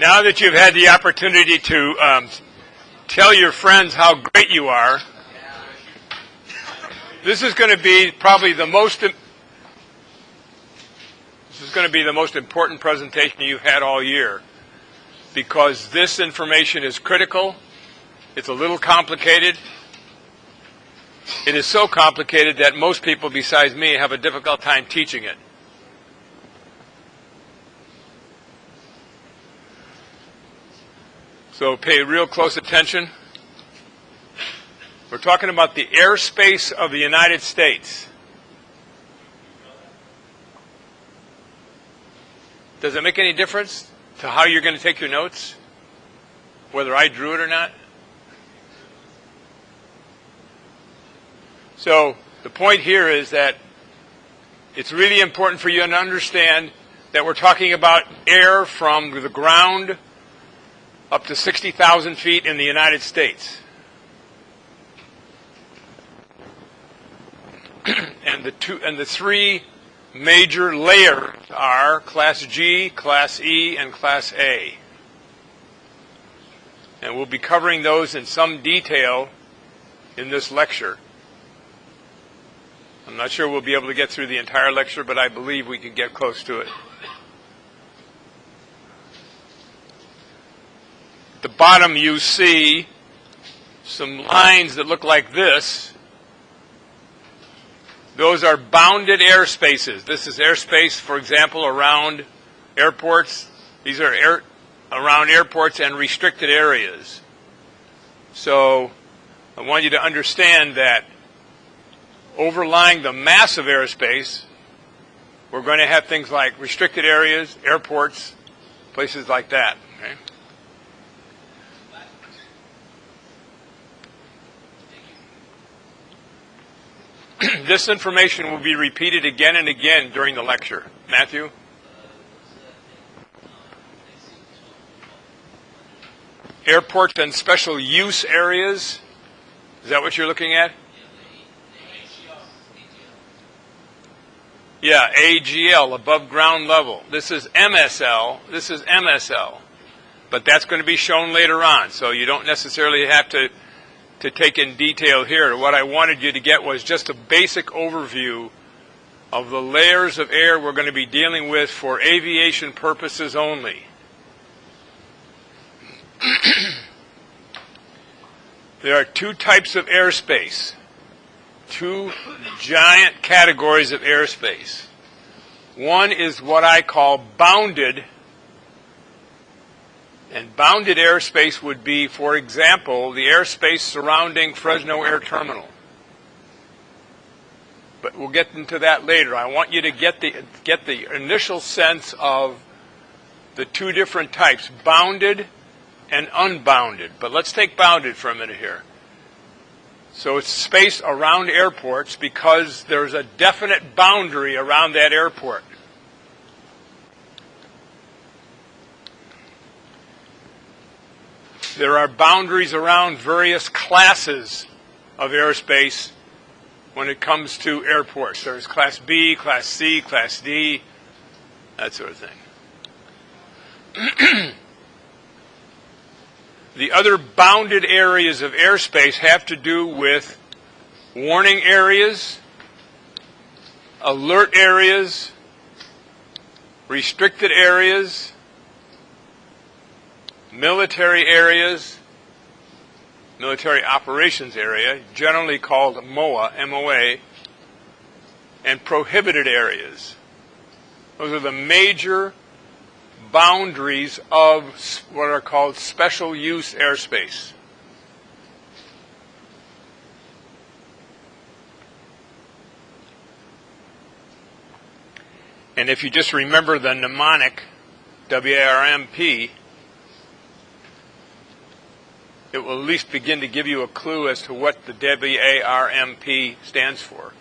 Now that you've had the opportunity to tell your friends how great you are, this is going to be probably the most important presentation you've had all year, because this information is critical. It's a little complicated. It is so complicated that most people besides me have a difficult time teaching it. So pay real close attention. We're talking about the airspace of the United States. Does it make any difference to how you're going to take your notes? Whether I drew it or not? So the point here is that it's really important for you to understand that we're talking about air from the ground up to 60,000 feet in the United States. And the three major layers are Class G, Class E, and Class A. And we'll be covering those in some detail in this lecture. I'm not sure we'll be able to get through the entire lecture, but I believe we can get close to it. At the bottom you see some lines that look like this. Those are bounded airspaces. This is airspace, for example, around airports. These are around airports and restricted areas. So I want you to understand that overlying the massive airspace, we're going to have things like restricted areas, airports, places like that. Okay? This information will be repeated again and again during the lecture. Matthew? Airports and special use areas. Is that what you're looking at? Yeah, AGL, above ground level. This is MSL. This is MSL. But that's going to be shown later on, so you don't necessarily have to take in detail here. What I wanted you to get was just a basic overview of the layers of air we're going to be dealing with for aviation purposes only. There are two types of airspace, two giant categories of airspace. One is what I call bounded. And bounded airspace would be, for example, the airspace surrounding Fresno Air Terminal. But we'll get into that later. I want you to get the initial sense of the two different types, bounded and unbounded. But let's take bounded for a minute here. So it's space around airports because there's a definite boundary around that airport. There are boundaries around various classes of airspace when it comes to airports. There's Class B, Class C, Class D, that sort of thing. The other bounded areas of airspace have to do with warning areas, alert areas, restricted areas, military areas, military operations area, generally called MOA, M-O-A, and prohibited areas. Those are the major boundaries of what are called special use airspace. And if you just remember the mnemonic, WARMP, it will at least begin to give you a clue as to what the WARMP stands for.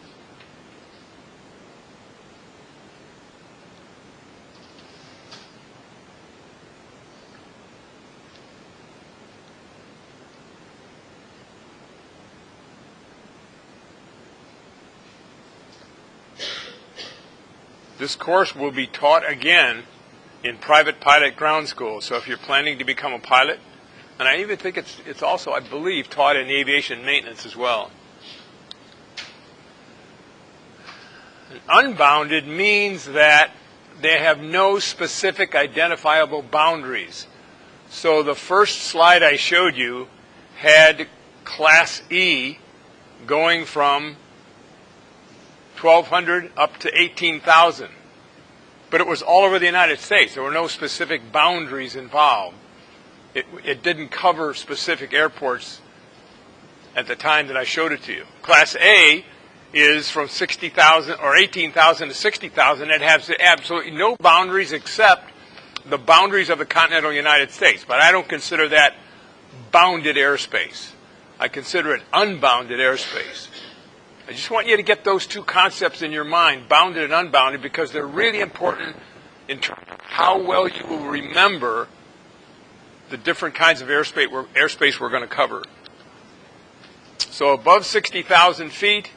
This course will be taught again in private pilot ground school. So if you're planning to become a pilot, and I even think it's also, I believe, taught in aviation maintenance as well. Unbounded means that they have no specific identifiable boundaries. So the first slide I showed you had Class E going from 1,200 up to 18,000. But it was all over the United States. There were no specific boundaries involved. It didn't cover specific airports at the time that I showed it to you. Class A is from 60,000 or 18,000 to 60,000. It has absolutely no boundaries except the boundaries of the continental United States. But I don't consider that bounded airspace. I consider it unbounded airspace. I just want you to get those two concepts in your mind, bounded and unbounded, because they're really important in terms of how well you will remember the different kinds of airspace we're going to cover. So above 60,000 feet,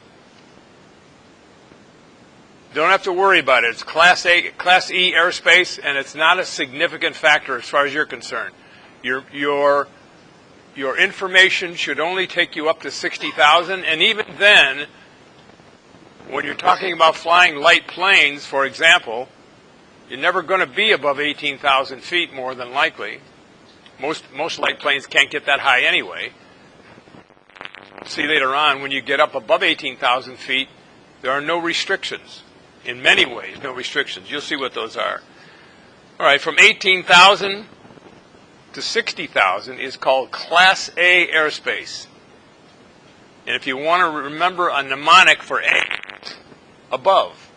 don't have to worry about it. It's Class E airspace, and it's not a significant factor as far as you're concerned. Your information should only take you up to 60,000, and even then, when you're talking about flying light planes, for example, you're never going to be above 18,000 feet more than likely. Most light planes can't get that high anyway. See later on, when you get up above 18,000 feet, there are no restrictions. In many ways, no restrictions. You'll see what those are. All right, from 18,000 to 60,000 is called Class A airspace. And if you want to remember a mnemonic for A, above.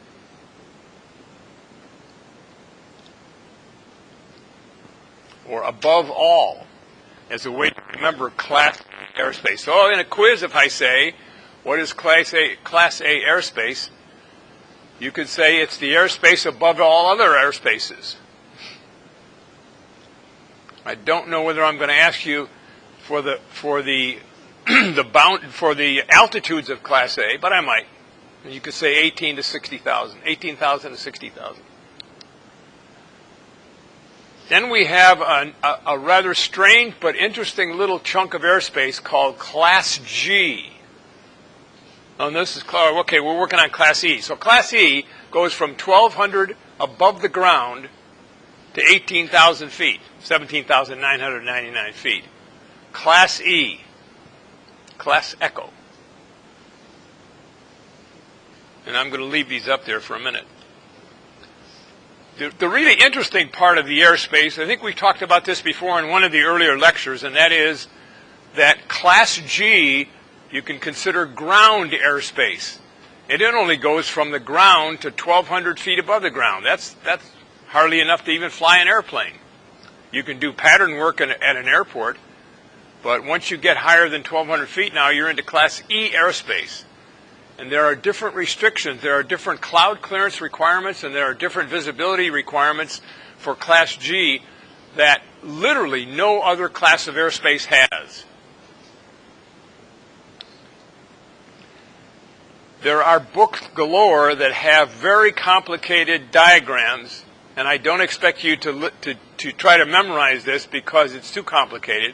Or above all, as a way to remember Class A airspace. So in a quiz, if I say, what is Class A airspace? You could say it's the airspace above all other airspaces. I don't know whether I'm going to ask you for the altitudes of Class A, but I might. And you could say 18,000 to 60,000. Then we have a rather strange but interesting little chunk of airspace called Class G. And this is, okay, we're working on Class E. So Class E goes from 1,200 above the ground to 18,000 feet, 17,999 feet. Class E, Class Echo. And I'm going to leave these up there for a minute. The really interesting part of the airspace, I think we talked about this before in one of the earlier lectures, and that is that Class G you can consider ground airspace. It only goes from the ground to 1,200 feet above the ground. That's hardly enough to even fly an airplane. You can do pattern work at an airport, but once you get higher than 1,200 feet now, you're into Class E airspace. And there are different restrictions. There are different cloud clearance requirements, and there are different visibility requirements for Class G that literally no other class of airspace has. There are books galore that have very complicated diagrams, and I don't expect you to try to memorize this because it's too complicated.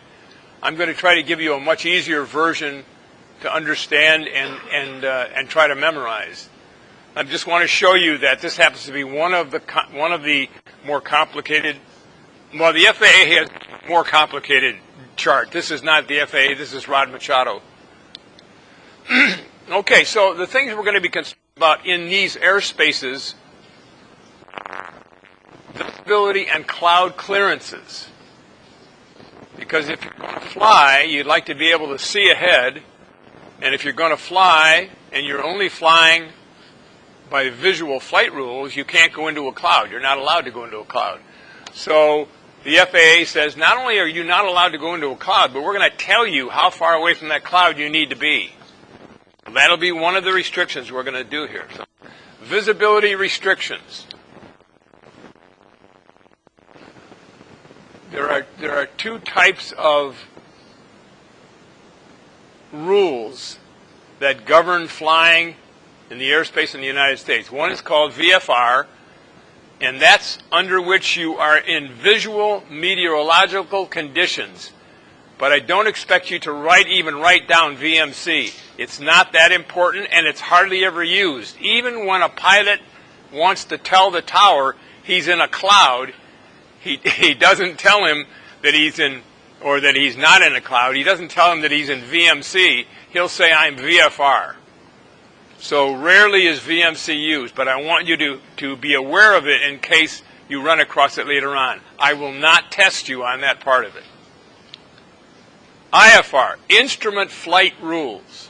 I'm going to try to give you a much easier version to understand and try to memorize. I just want to show you that this happens to be one of the more complicated. Well, the FAA has a more complicated chart. This is not the FAA. This is Rod Machado. Okay, so the things we're going to be concerned about in these airspaces, visibility and cloud clearances. Because if you're going to fly, you'd like to be able to see ahead. And if you're going to fly and you're only flying by visual flight rules, you can't go into a cloud. You're not allowed to go into a cloud. So the FAA says not only are you not allowed to go into a cloud, but we're going to tell you how far away from that cloud you need to be. That'll be one of the restrictions we're going to do here. So, visibility restrictions. There are two types of rules that govern flying in the airspace in the United States. One is called VFR, and that's under which you are in visual meteorological conditions. But I don't expect you to even write down VMC. It's not that important, and it's hardly ever used. Even when a pilot wants to tell the tower he's in a cloud, he doesn't tell him that he's in, or that he's not in a cloud. He doesn't tell him that he's in VMC. He'll say, I'm VFR. So rarely is VMC used, but I want you to be aware of it in case you run across it later on. I will not test you on that part of it. IFR, Instrument Flight Rules.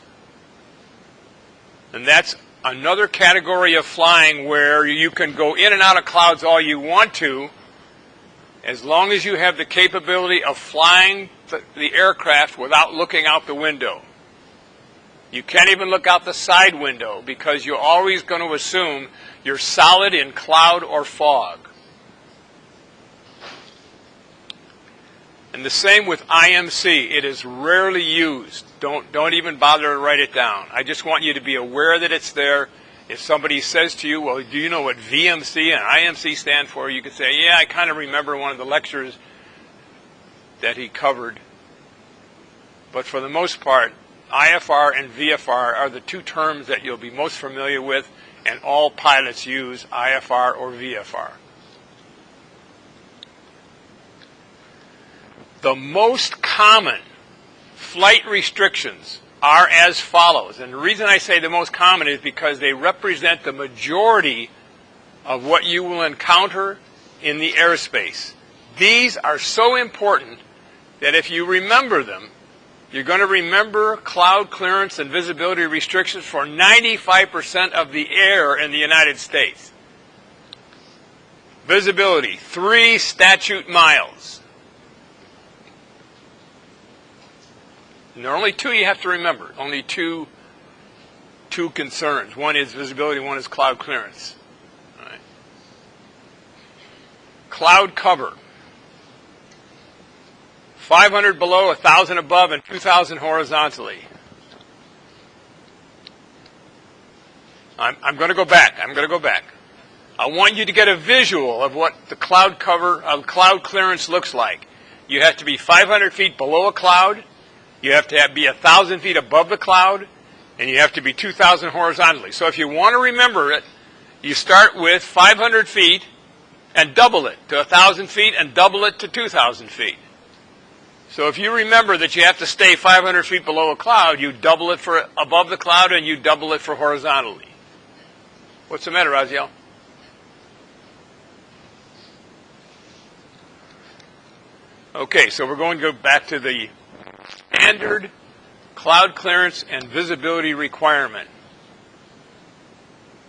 And that's another category of flying where you can go in and out of clouds all you want to, as long as you have the capability of flying the aircraft without looking out the window. You can't even look out the side window because you're always going to assume you're solid in cloud or fog. And the same with IMC. It is rarely used. Don't even bother to write it down. I just want you to be aware that it's there. If somebody says to you, well, do you know what VMC and IMC stand for? You can say, yeah, I kind of remember one of the lectures that he covered. But for the most part, IFR and VFR are the two terms that you'll be most familiar with, and all pilots use IFR or VFR. The most common flight restrictions are as follows. And the reason I say the most common is because they represent the majority of what you will encounter in the airspace. These are so important that if you remember them, you're going to remember cloud clearance and visibility restrictions for 95% of the air in the United States. Visibility, 3 statute miles. And there are only 2 you have to remember. Only two concerns. One is visibility, one is cloud clearance. All right. Cloud cover. 500 below, 1,000 above, and 2,000 horizontally. I'm going to go back. I want you to get a visual of what the cloud cover of cloud clearance looks like. You have to be 500 feet below a cloud. You have to be 1,000 feet above the cloud, and you have to be 2,000 horizontally. So if you want to remember it, you start with 500 feet and double it to 1,000 feet and double it to 2,000 feet. So if you remember that you have to stay 500 feet below a cloud, you double it for above the cloud and you double it for horizontally. What's the matter, Raziel? Okay, so we're going to go back to the standard cloud clearance and visibility requirement.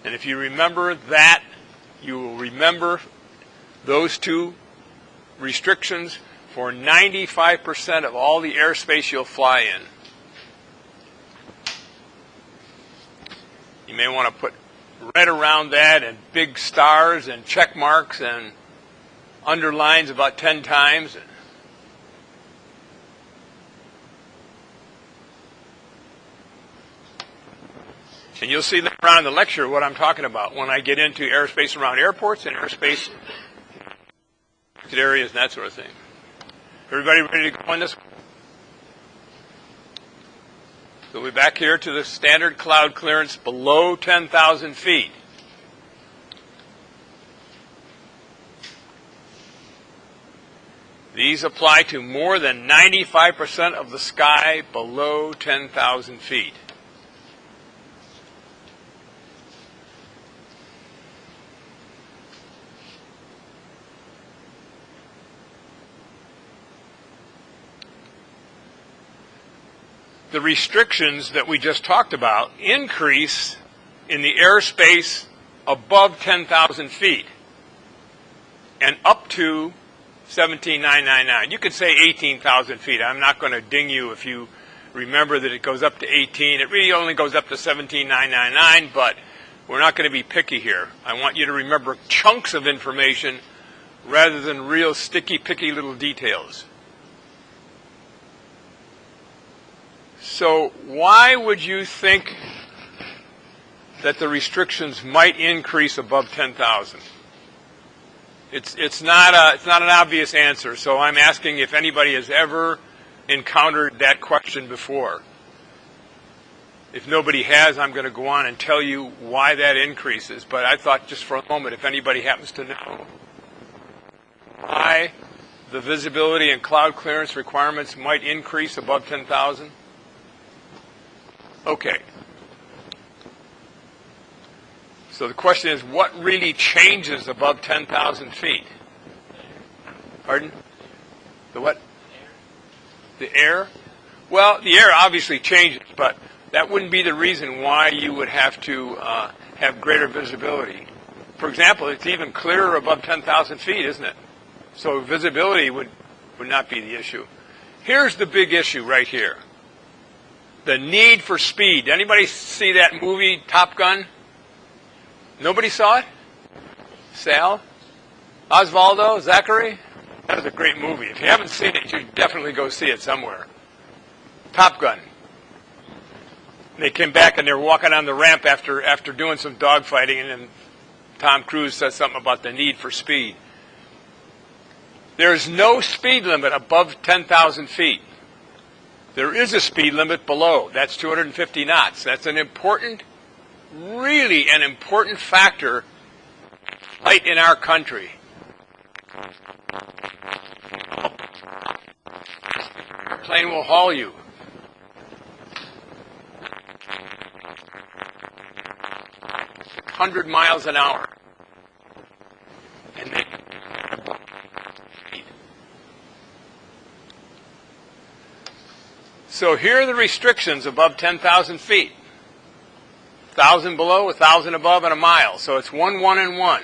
And if you remember that, you will remember those 2 restrictions for 95% of all the airspace you'll fly in. You may want to put red around that and big stars and check marks and underlines about 10 times. And you'll see later on in the lecture what I'm talking about when I get into airspace around airports and airspace areas and that sort of thing. Everybody ready to go on this? So we're back here to the standard cloud clearance below 10,000 feet. These apply to more than 95% of the sky below 10,000 feet. The restrictions that we just talked about increase in the airspace above 10,000 feet and up to 17,999. You could say 18,000 feet. I'm not going to ding you if you remember that it goes up to 18. It really only goes up to 17,999, but we're not going to be picky here. I want you to remember chunks of information rather than real sticky, picky little details. So why would you think that the restrictions might increase above 10,000? It's not an obvious answer, so I'm asking if anybody has ever encountered that question before. If nobody has, I'm going to go on and tell you why that increases. But I thought just for a moment, if anybody happens to know why the visibility and cloud clearance requirements might increase above 10,000. Okay. So the question is, what really changes above 10,000 feet? Pardon? The what? The air? Well, the air obviously changes, but that wouldn't be the reason why you would have to have greater visibility. For example, it's even clearer above 10,000 feet, isn't it? So visibility would not be the issue. Here's the big issue right here. The need for speed. Anybody see that movie, Top Gun? Nobody saw it? Sal? Osvaldo? Zachary? That was a great movie. If you haven't seen it, you should definitely go see it somewhere. Top Gun. They came back and they were walking on the ramp after doing some dogfighting, and then Tom Cruise says something about the need for speed. There is no speed limit above 10,000 feet. There is a speed limit below. That's 250 knots. That's an important, really an important factor right in our country. Our plane will haul you. – 100 miles an hour. And they, so here are the restrictions above 10,000 feet. 1,000 below, 1,000 above, and a mile. So it's 1, 1, and 1.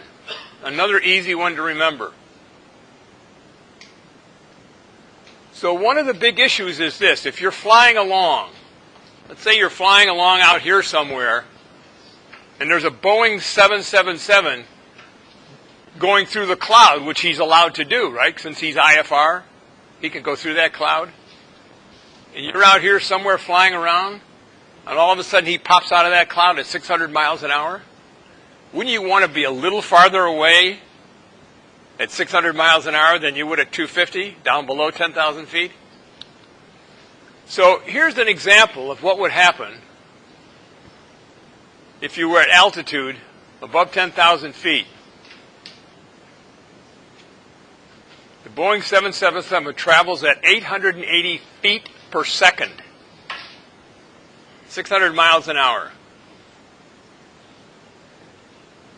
Another easy one to remember. So one of the big issues is this. If you're flying along, let's say you're flying along out here somewhere, and there's a Boeing 777 going through the cloud, which he's allowed to do, right? Since he's IFR, he can go through that cloud. And you're out here somewhere flying around, and all of a sudden he pops out of that cloud at 600 miles an hour. Wouldn't you want to be a little farther away at 600 miles an hour than you would at 250, down below 10,000 feet? So here's an example of what would happen if you were at altitude above 10,000 feet. The Boeing 777 travels at 880 feet per second, 600 miles an hour.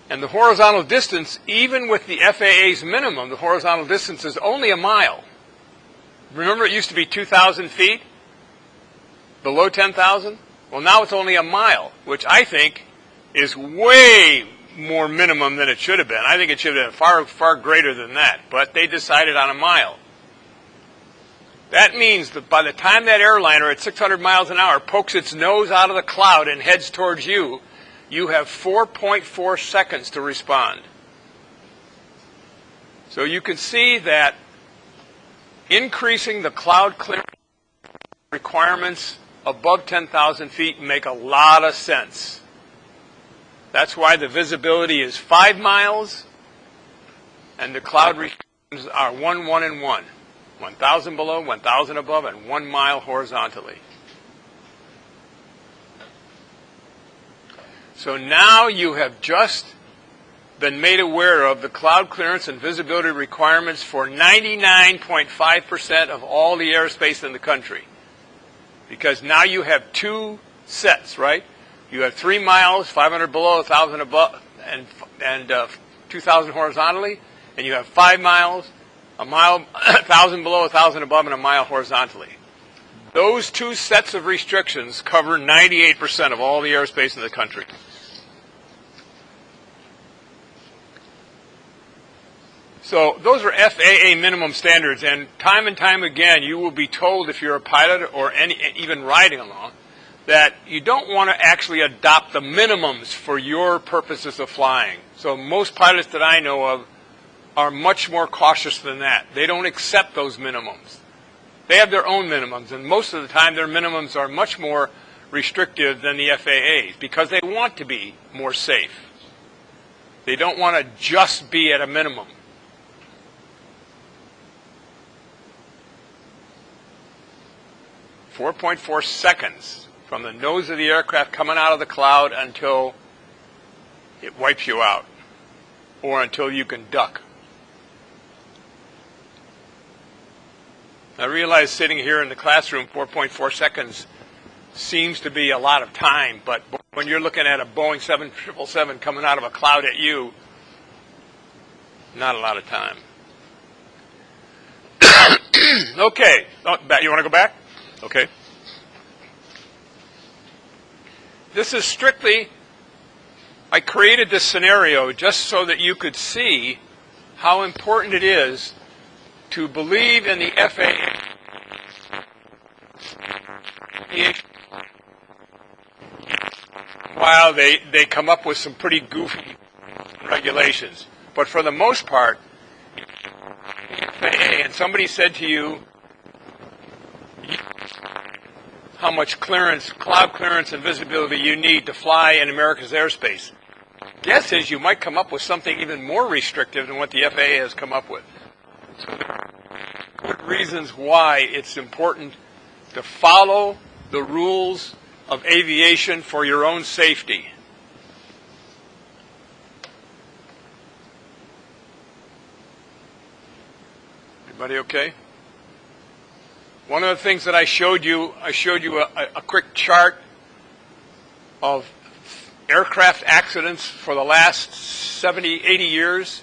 And the horizontal distance, even with the FAA's minimum, the horizontal distance is only a mile. Remember, it used to be 2,000 feet below 10,000? Well, now it's only a mile, which I think is way more minimum than it should have been. I think it should have been far, far greater than that, but they decided on a mile. That means that by the time that airliner at 600 miles an hour pokes its nose out of the cloud and heads towards you, you have 4.4 seconds to respond. So you can see that increasing the cloud clearance requirements above 10,000 feet make a lot of sense. That's why the visibility is 5 miles, and the cloud restrictions are 1, 1, and 1. 1,000 below, 1,000 above, and 1 mile horizontally. So now you have just been made aware of the cloud clearance and visibility requirements for 99.5% of all the airspace in the country. Because now you have two sets, right? You have 3 miles, 500 below, 1,000 above, and 2,000 horizontally, and you have 5 miles, a mile, 1,000 below, 1,000 above, and a mile horizontally. Those two sets of restrictions cover 98% of all the airspace in the country. So those are FAA minimum standards, and time again you will be told, if you're a pilot or even riding along, that you don't want to actually adopt the minimums for your purposes of flying. So most pilots that I know of are much more cautious than that. They don't accept those minimums. They have their own minimums, and most of the time their minimums are much more restrictive than the FAA's because they want to be more safe. They don't want to just be at a minimum. 4.4 seconds from the nose of the aircraft coming out of the cloud until it wipes you out, or until you can duck. I realize sitting here in the classroom, 4.4 seconds seems to be a lot of time, but when you're looking at a Boeing 777 coming out of a cloud at you, not a lot of time. Okay. Oh, you want to go back? Okay. This is strictly, I created this scenario just so that you could see how important it is to believe in the FAA while they come up with some pretty goofy regulations. But for the most part, FAA, and somebody said to you, how much clearance, cloud clearance and visibility you need to fly in America's airspace. Guess is you might come up with something even more restrictive than what the FAA has come up with. So there are good reasons why it's important to follow the rules of aviation for your own safety. Everybody okay? One of the things that I showed you a quick chart of aircraft accidents for the last 70, 80 years.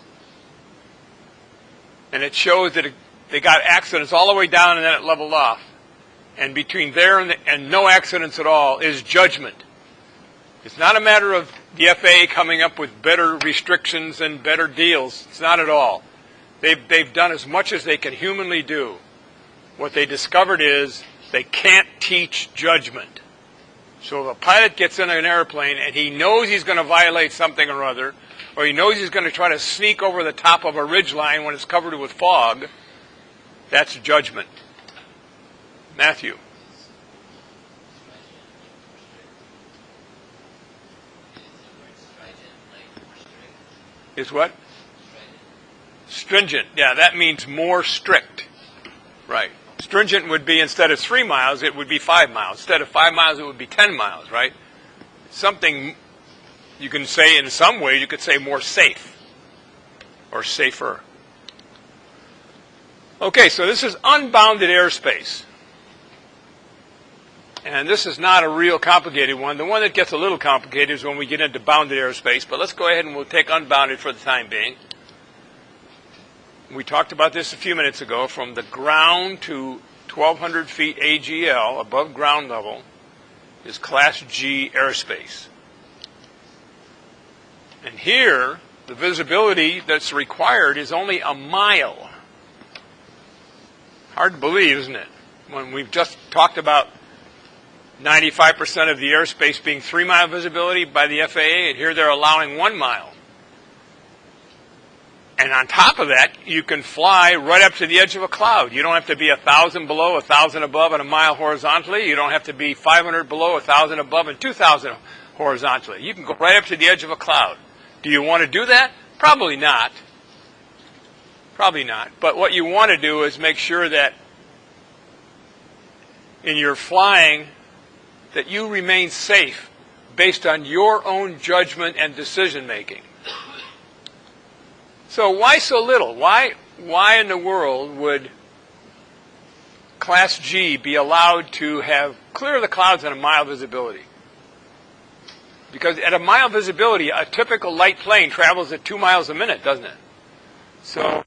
And it shows that they got accidents all the way down and then it leveled off. And between there and no accidents at all is judgment. It's not a matter of the FAA coming up with better restrictions and better deals. It's not at all. They've done as much as they can humanly do. What they discovered is they can't teach judgment. So if a pilot gets in an airplane and he knows he's going to violate something or other, or he knows he's going to try to sneak over the top of a ridgeline when it's covered with fog, that's judgment. Matthew. Is what? Stringent. Yeah, that means more strict. Right. Stringent would be, instead of 3 miles, it would be 5 miles. Instead of 5 miles, it would be 10 miles, right? Something you can say in some way, you could say more safe or safer. Okay, so this is unbounded airspace. And this is not a real complicated one. The one that gets a little complicated is when we get into bounded airspace. But let's go ahead and we'll take unbounded for the time being. We talked about this a few minutes ago. From the ground to 1,200 feet AGL, above ground level, is Class G airspace. And here, the visibility that's required is only a mile. Hard to believe, isn't it? When we've just talked about 95% of the airspace being 3-mile visibility by the FAA, and here they're allowing 1 mile. And on top of that, you can fly right up to the edge of a cloud. You don't have to be 1,000 below, 1,000 above, and a mile horizontally. You don't have to be 500 below, 1,000 above, and 2,000 horizontally. You can go right up to the edge of a cloud. Do you want to do that? Probably not. Probably not. But what you want to do is make sure that in your flying, that you remain safe based on your own judgment and decision making. So why so little? Why in the world would Class G be allowed to have clear the clouds on a mile visibility? Because at a mile visibility, a typical light plane travels at 2 miles a minute, doesn't it? So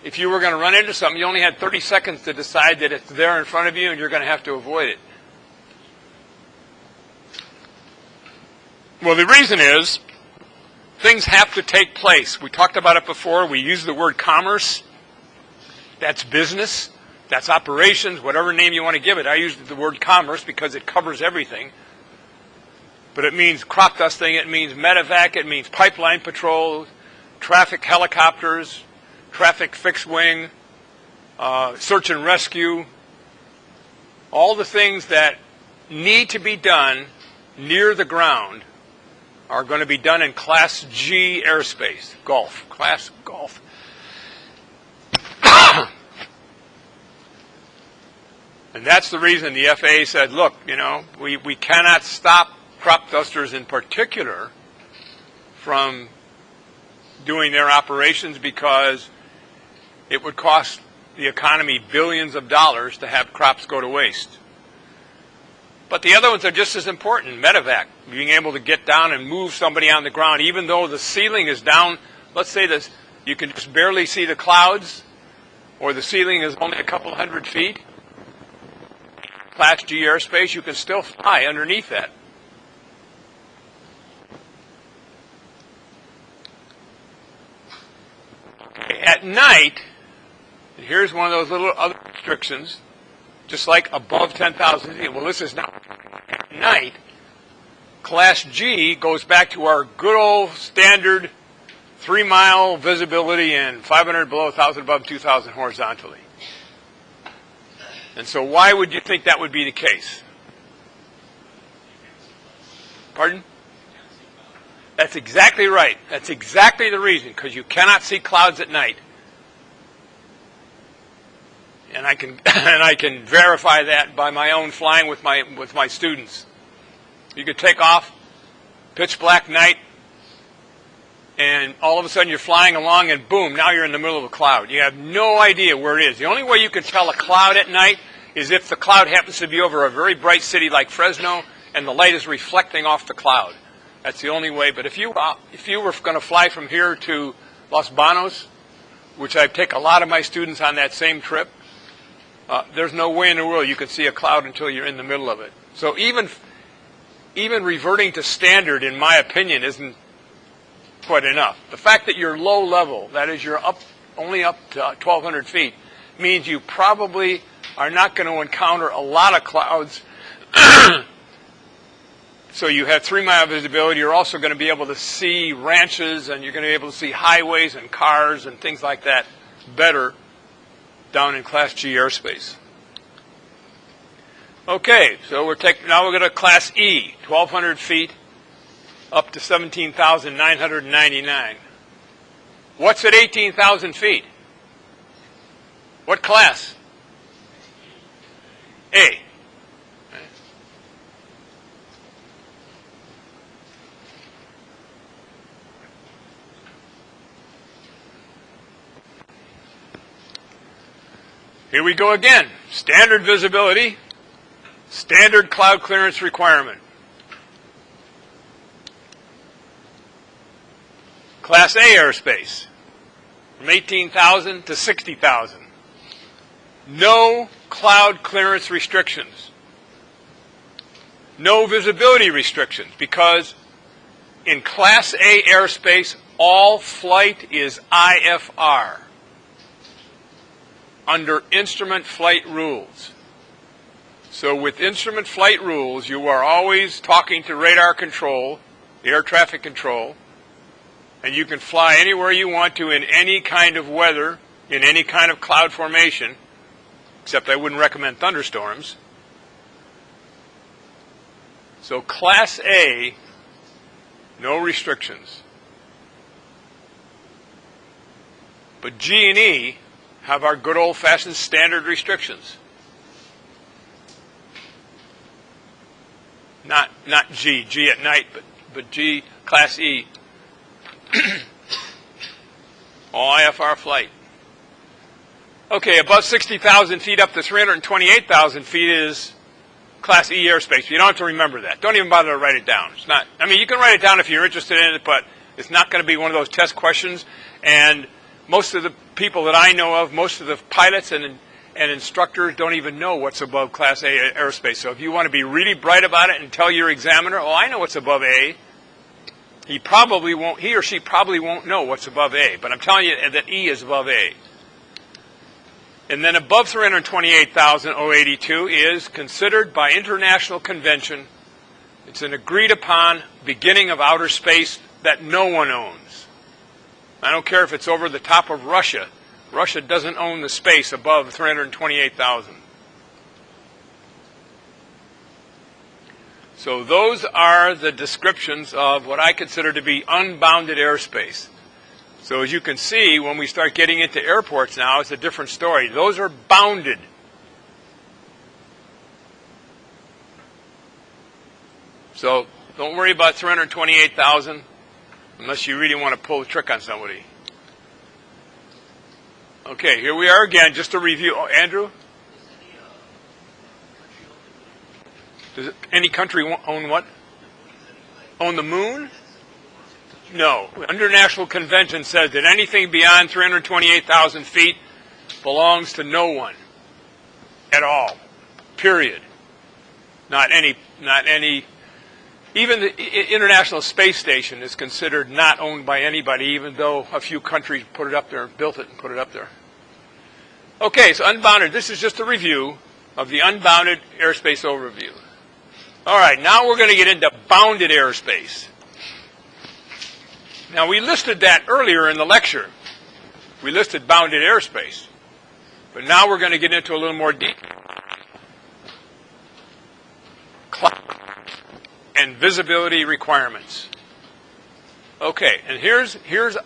if you were going to run into something, you only had 30 seconds to decide that it's there in front of you and you're going to have to avoid it. Well, the reason is things have to take place. We talked about it before. We use the word commerce. That's business. That's operations, whatever name you want to give it. I use the word commerce because it covers everything. But it means crop dusting. It means medevac. It means pipeline patrol, traffic helicopters, traffic fixed wing, search and rescue. All the things that need to be done near the ground are going to be done in Class G airspace, Class Golf. And that's the reason the FAA said, look, you know, we cannot stop crop dusters in particular from doing their operations because it would cost the economy billions of dollars to have crops go to waste. But the other ones are just as important. Medevac, being able to get down and move somebody on the ground, even though the ceiling is down. Let's say this, you can just barely see the clouds, or the ceiling is only a couple hundred feet. Class G airspace, you can still fly underneath that. At night, here's one of those little other restrictions, just like above 10,000 feet. Well, this is not. At night, Class G goes back to our good old standard 3-mile visibility and 500 below, 1,000 above, 2,000 horizontally. And so why would you think that would be the case? Pardon? That's exactly right. That's exactly the reason, because you cannot see clouds at night. And I can verify that by my own flying with my students. You could take off, pitch black night, and all of a sudden you're flying along and boom, now you're in the middle of a cloud. You have no idea where it is. The only way you can tell a cloud at night is if the cloud happens to be over a very bright city like Fresno and the light is reflecting off the cloud. That's the only way. But if you were going to fly from here to Los Banos, which I take a lot of my students on that same trip, there's no way in the world you can see a cloud until you're in the middle of it. So even reverting to standard, in my opinion, isn't quite enough. The fact that you're low level, that is you're only up to 1,200 feet, means you probably are not going to encounter a lot of clouds. So you have 3-mile visibility. You're also going to be able to see ranches, and you're going to be able to see highways and cars and things like that better down in Class G airspace. Okay, so now we're going to Class E, 1,200 feet up to 17,999. What's at 18,000 feet? What class? A. Here we go again. Standard visibility, standard cloud clearance requirement. Class A airspace, from 18,000 to 60,000. No cloud clearance restrictions. No visibility restrictions, because in Class A airspace, all flight is IFR, under instrument flight rules. So with instrument flight rules, you are always talking to radar control, air traffic control, and you can fly anywhere you want to in any kind of weather, in any kind of cloud formation, except I wouldn't recommend thunderstorms. So Class A, no restrictions. But G and E have our good old-fashioned standard restrictions. Not G at night, but G, Class E. All IFR flight. Okay, above 60,000 feet up to 328,000 feet is Class E airspace. You don't have to remember that. Don't even bother to write it down. It's not. I mean, you can write it down if you're interested in it, but it's not going to be one of those test questions. And most of the people that I know of, most of the pilots and instructors don't even know what's above Class A airspace. So if you want to be really bright about it and tell your examiner, oh, I know what's above A, he or she probably won't know what's above A. But I'm telling you that E is above A. And then above 328,082 is considered by international convention. It's an agreed upon beginning of outer space that no one owns. I don't care if it's over the top of Russia. Russia doesn't own the space above 328,000. So those are the descriptions of what I consider to be unbounded airspace. So as you can see, when we start getting into airports now, it's a different story. Those are bounded. So don't worry about 328,000 unless you really want to pull the trick on somebody. Okay, here we are again, just to review. Oh, Andrew? Does any country own what? Own the moon? No. International Convention says that anything beyond 328,000 feet belongs to no one at all. Period. Not any. Even the International Space Station is considered not owned by anybody, even though a few countries put it up there, built it and put it up there. Okay, so unbounded. This is just a review of the unbounded airspace overview. All right, now we're going to get into bounded airspace. Now, we listed that earlier in the lecture. We listed bounded airspace. But now we're going to get into a little more detail. And visibility requirements. Okay, and here's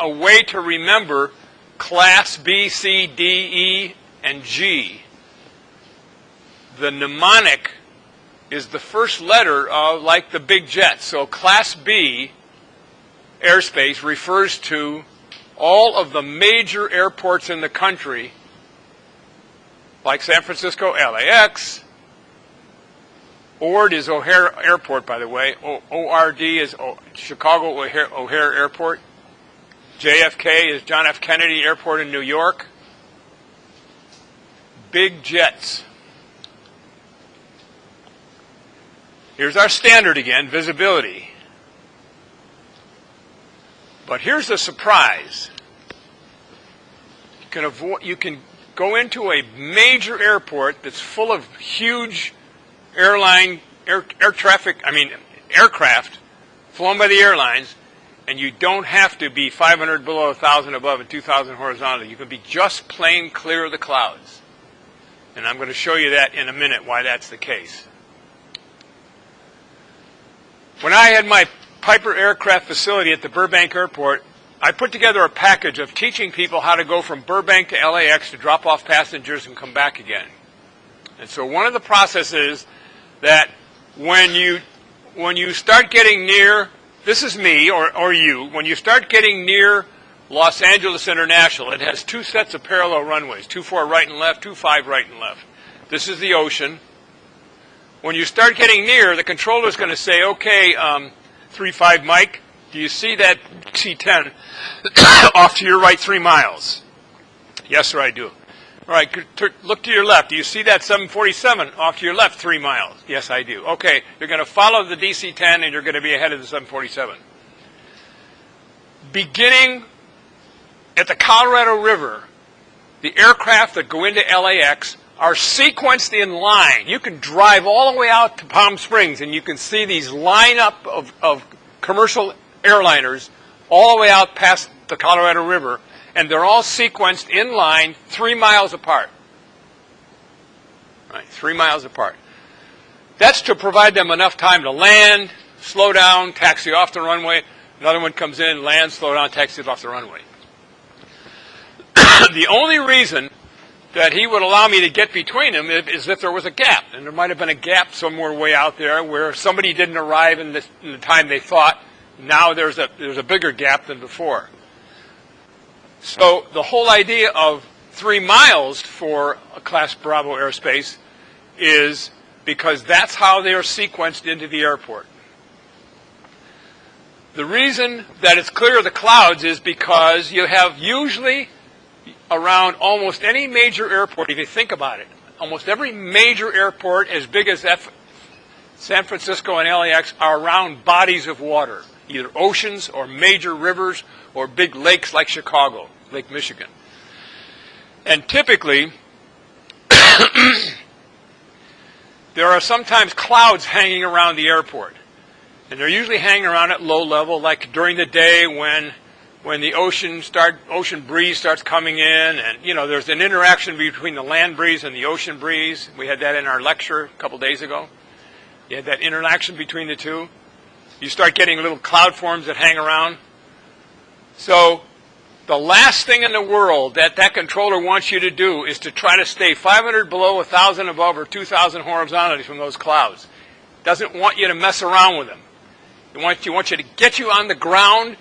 a way to remember Class B, C, D, E, and G. The mnemonic is the first letter of, like the big jets. So Class B airspace refers to all of the major airports in the country, like San Francisco, LAX. ORD is O'Hare Airport, by the way. ORD is Chicago O'Hare Airport. JFK is John F. Kennedy Airport in New York. Big jets. Here's our standard again, visibility. But here's the surprise. You can go into a major airport that's full of huge aircraft flown by the airlines, and you don't have to be 500 below, 1,000 above, and 2,000 horizontally. You can be just plain clear of the clouds. And I'm going to show you that in a minute, why that's the case. When I had my Piper Aircraft facility at the Burbank Airport, I put together a package of teaching people how to go from Burbank to LAX to drop off passengers and come back again. And so one of the processes that when you start getting near, this is me or you, when you start getting near Los Angeles International, it has two sets of parallel runways, 24 right and left, 25 right and left. This is the ocean. When you start getting near, the controller is going to say, okay, 35 Mike, do you see that C-10 off to your right 3 miles? Yes, sir, I do. All right, look to your left. Do you see that 747 off to your left 3 miles? Yes, I do. Okay, you're going to follow the DC-10 and you're going to be ahead of the 747. Beginning at the Colorado River, the aircraft that go into LAX are sequenced in line. You can drive all the way out to Palm Springs and you can see these lineup of commercial airliners all the way out past the Colorado River, and they're all sequenced in line 3 miles apart. Right, 3 miles apart. That's to provide them enough time to land, slow down, taxi off the runway. Another one comes in, lands, slow down, taxis off the runway. The only reason that he would allow me to get between them is if there was a gap. And there might have been a gap somewhere way out there where somebody didn't arrive in the time they thought. Now there's a bigger gap than before. So the whole idea of 3 miles for a Class Bravo airspace is because that's how they are sequenced into the airport. The reason that it's clear of the clouds is because you have usually around almost any major airport, if you think about it, almost every major airport as big as San Francisco and LAX are around bodies of water, either oceans or major rivers or big lakes like Chicago, Lake Michigan. And typically, there are sometimes clouds hanging around the airport. And they're usually hanging around at low level, like during the day when the ocean breeze starts coming in, and there's an interaction between the land breeze and the ocean breeze. We had that in our lecture a couple days ago. You had that interaction between the two. You start getting little cloud forms that hang around. So the last thing in the world that controller wants you to do is to try to stay 500 below, 1,000 above, or 2,000 horizontally from those clouds. doesn't want you to mess around with him. He wants you to get you on the ground,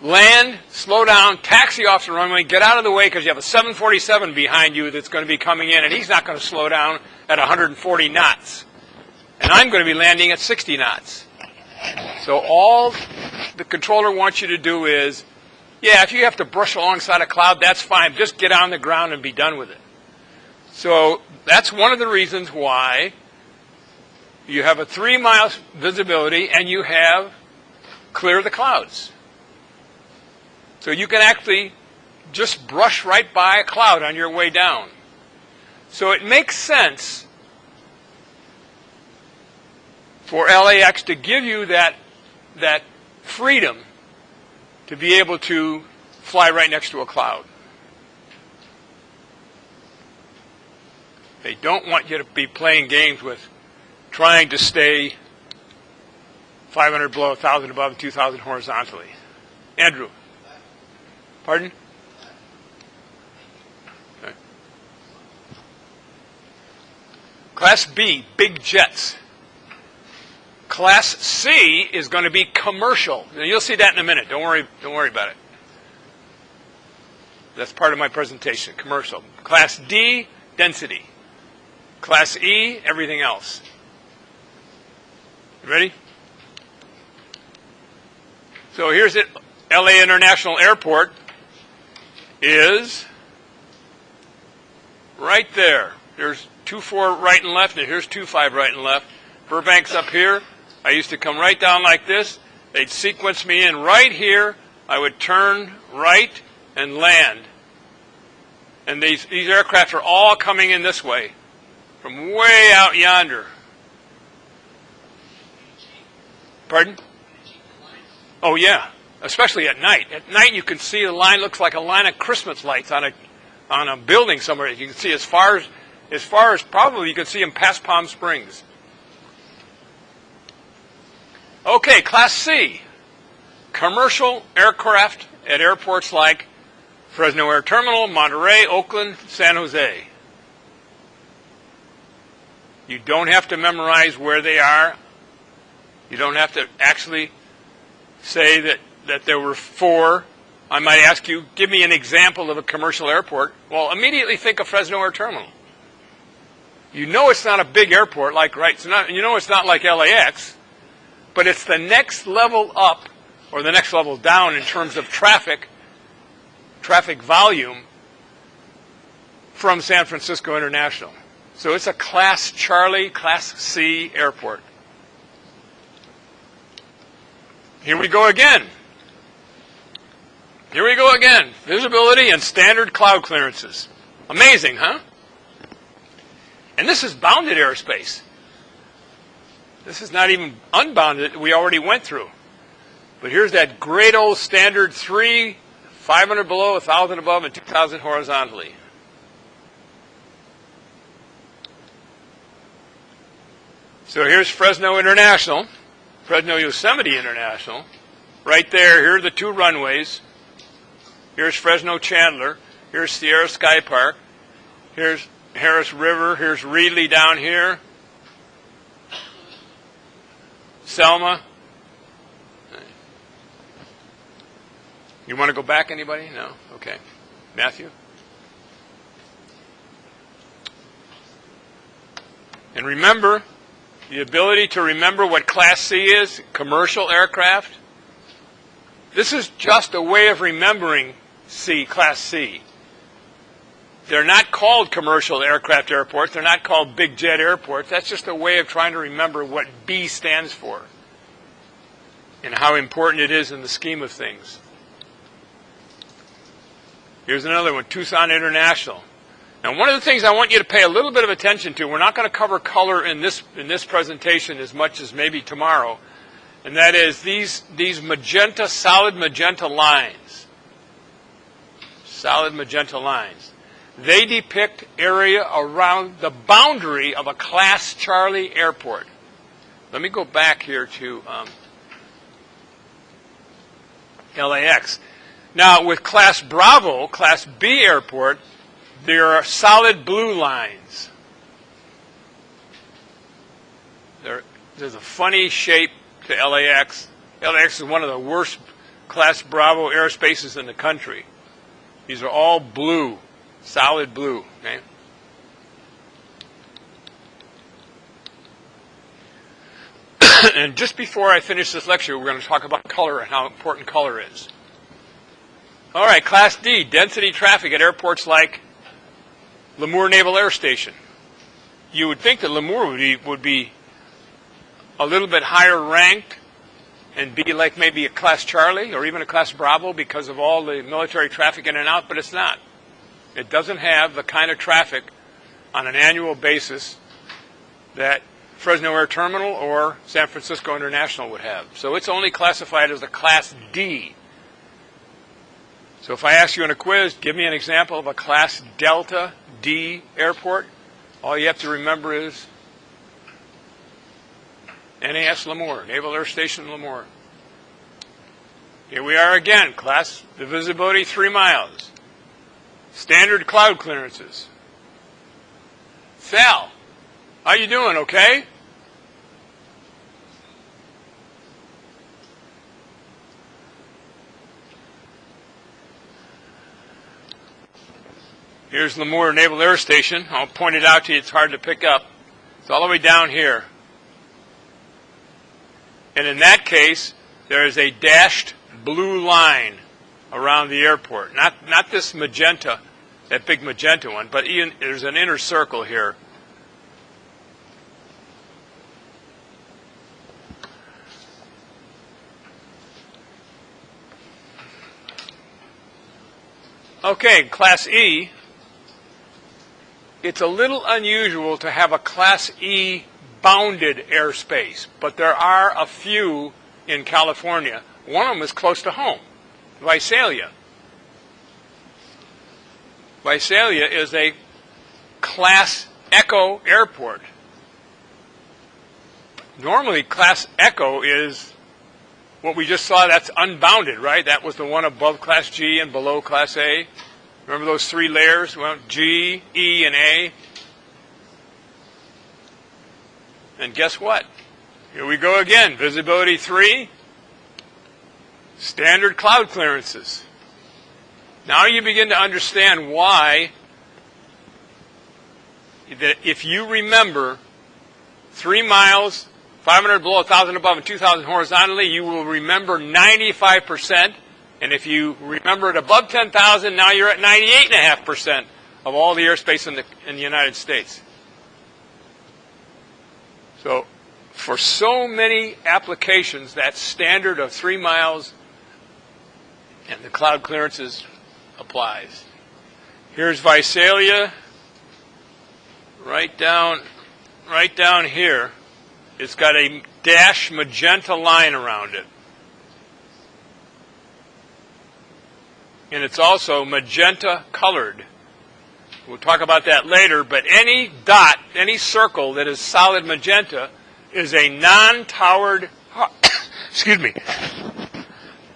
land, slow down, taxi off the runway, get out of the way because you have a 747 behind you that's going to be coming in, and he's not going to slow down at 140 knots. And I'm going to be landing at 60 knots. So all the controller wants you to do is, yeah, if you have to brush alongside a cloud, that's fine. Just get on the ground and be done with it. So that's one of the reasons why you have a 3-mile visibility and you have clear the clouds. So you can actually just brush right by a cloud on your way down. So it makes sense for LAX to give you that freedom to be able to fly right next to a cloud. They don't want you to be playing games with trying to stay 500 below, 1,000 above, and 2,000 horizontally. Andrew. Pardon? Okay. Class B, big jets. Class C is going to be commercial. Now, you'll see that in a minute. Don't worry about it. That's part of my presentation, commercial. Class D, density. Class E, everything else. You ready? So here's it. LA International Airport is right there. There's 24 right and left, and here's 25 right and left. Burbank's up here. I used to come right down like this. They'd sequence me in right here. I would turn right and land. And these aircraft are all coming in this way, from way out yonder. Pardon? Oh, yeah. Especially at night. At night, you can see the line looks like a line of Christmas lights on a building somewhere. You can see as far as probably you can see them past Palm Springs. Okay, Class C. Commercial aircraft at airports like Fresno Air Terminal, Monterey, Oakland, San Jose. You don't have to memorize where they are. You don't have to actually say that there were 4. I might ask you, give me an example of a commercial airport. Well, immediately think of Fresno Air Terminal. You know it's not a big airport like, right, you know it's not like LAX, but it's the next level up or the next level down in terms of traffic volume from San Francisco International. So it's a Class Charlie, Class C airport. Here we go again. Here we go again. Visibility and standard cloud clearances. Amazing, huh? And this is bounded airspace. This is not even unbounded. We already went through. But here's that great old standard 3, 500 below, 1,000 above, and 2,000 horizontally. So here's Fresno International. Fresno Yosemite International. Right there, here are the 2 runways. Here's Fresno Chandler. Here's Sierra Sky Park. Here's Harris River. Here's Reedley down here. Selma. You want to go back, anybody? No? Okay. Matthew? And remember, the ability to remember what Class C is, commercial aircraft. This is just a way of remembering Class C. They're not called commercial aircraft airports. They're not called big jet airports. That's just a way of trying to remember what B stands for and how important it is in the scheme of things. Here's another one, Tucson International. Now, one of the things I want you to pay a little bit of attention to, we're not going to cover color in this presentation as much as maybe tomorrow, and that is these magenta, solid magenta lines. Solid magenta lines. They depict area around the boundary of a Class Charlie airport. Let me go back here to LAX. Now, with Class Bravo, Class B airport, there are solid blue lines. There's a funny shape to LAX. LAX is one of the worst Class Bravo airspaces in the country. These are all blue, solid blue. Okay? And just before I finish this lecture, we're going to talk about color and how important color is. All right, Class D, density traffic at airports like Lemoore Naval Air Station. You would think that Lemoore would be a little bit higher ranked and be like maybe a Class Charlie or even a Class Bravo because of all the military traffic in and out, but it's not. It doesn't have the kind of traffic on an annual basis that Fresno Air Terminal or San Francisco International would have. So it's only classified as a Class D. So if I ask you in a quiz, give me an example of a Class Delta D airport, all you have to remember is NAS Lemoore, Naval Air Station Lemoore. Here we are again, class, the visibility 3 miles. Standard cloud clearances. Sal, how you doing, okay? Here's Lemoore Naval Air Station. I'll point it out to you, it's hard to pick up. It's all the way down here. And in that case, there is a dashed blue line around the airport. Not this magenta, that big magenta one, but there's an inner circle here. Okay, Class E. It's a little unusual to have a Class E bounded airspace, but there are a few in California. One of them is close to home, Visalia. Visalia is a Class Echo airport. Normally, Class Echo is what we just saw, that's unbounded, right? That was the one above Class G and below Class A. Remember those 3 layers? Well, G, E, and A. And guess what? Here we go again. Visibility 3. Standard cloud clearances. Now you begin to understand why, that if you remember 3 miles, 500 below, 1,000 above, and 2,000 horizontally, you will remember 95%. And if you remember it above 10,000, now you're at 98.5% of all the airspace in the United States. So for so many applications, that standard of 3 miles and the cloud clearances applies. Here's Visalia, right down here. It's got a dash magenta line around it. And it's also magenta colored. We'll talk about that later, but any dot, any circle that is solid magenta is a non-towered, excuse me,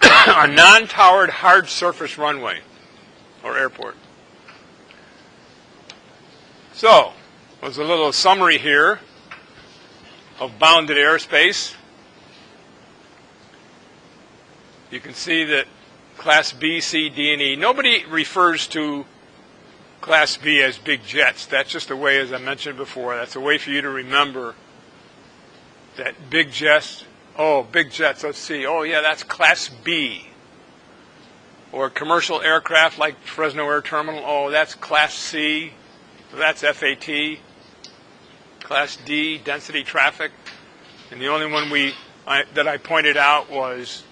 a non-towered hard surface runway or airport. So, there's a little summary here of bounded airspace. You can see that Class B, C, D, and E. Nobody refers to Class B as big jets. That's just a way, as I mentioned before, that's a way for you to remember that big jets. Oh, big jets, let's see. Oh, yeah, that's Class B. Or commercial aircraft like Fresno Air Terminal. Oh, that's Class C. So that's FAT. Class D, density traffic. And the only one that I pointed out was